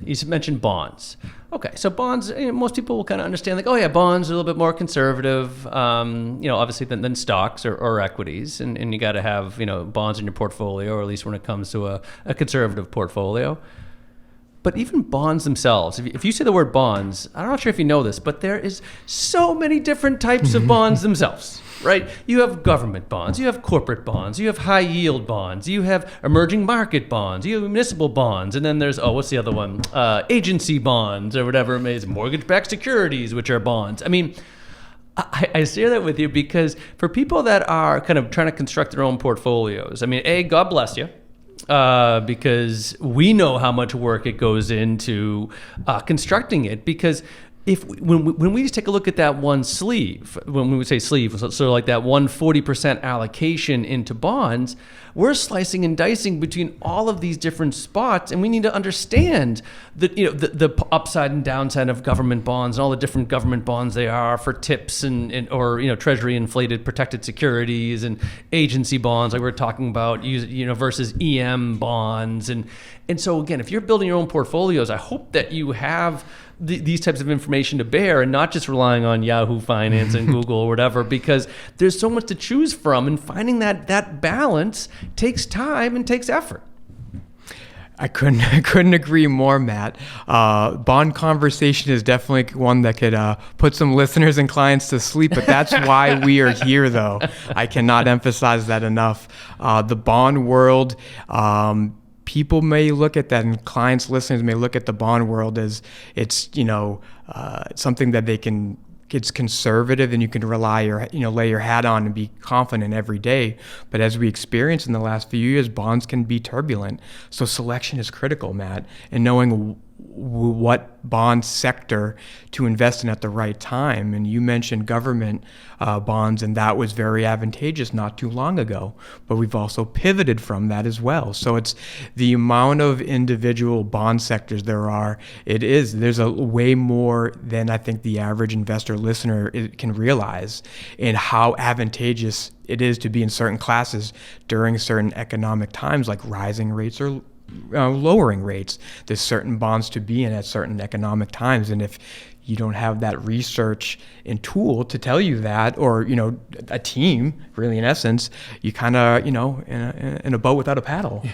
You mentioned bonds. Okay, so bonds, most people will kind of understand, like, oh yeah, bonds are a little bit more conservative, obviously than stocks or equities, and you got to have bonds in your portfolio, or at least when it comes to a conservative portfolio. But even bonds themselves, if you say the word bonds, I'm not sure if you know this, but there is so many different types of bonds themselves, right? You have government bonds, you have corporate bonds, you have high yield bonds, you have emerging market bonds, you have municipal bonds, and then there's, what's the other one? Agency bonds or whatever it is, mortgage-backed securities, which are bonds. I mean, I share that with you because for people that are kind of trying to construct their own portfolios, I mean, God bless you. Because we know how much work it goes into constructing it. Because when we just take a look at that one sleeve, when we say sleeve, so like that 140% allocation into bonds, we're slicing and dicing between all of these different spots, and we need to understand the upside and downside of government bonds and all the different government bonds they are for tips or treasury inflated protected securities and agency bonds like we're talking about, versus EM bonds, and so again, if you're building your own portfolios, I hope that you have these types of information to bear and not just relying on Yahoo Finance and Google or whatever, because there's so much to choose from, and finding that balance takes time and takes effort. I couldn't agree more, Matt. Bond conversation is definitely one that could put some listeners and clients to sleep, but that's why we are here, though. I cannot emphasize that enough. The bond world, people may look at that, and clients, listeners may look at the bond world as it's something that it's conservative and you can lay your hat on and be confident every day. But as we experienced in the last few years, bonds can be turbulent. So selection is critical, Matt, and knowing what bond sector to invest in at the right time. And you mentioned government bonds, and that was very advantageous not too long ago, but we've also pivoted from that as well. So it's the amount of individual bond sectors there's a way more than I think the average investor listener can realize, in how advantageous it is to be in certain classes during certain economic times, like rising rates or lowering rates. There's certain bonds to be in at certain economic times, and if you don't have that research and tool to tell you that, or a team, really, in essence, you kind of in a boat without a paddle.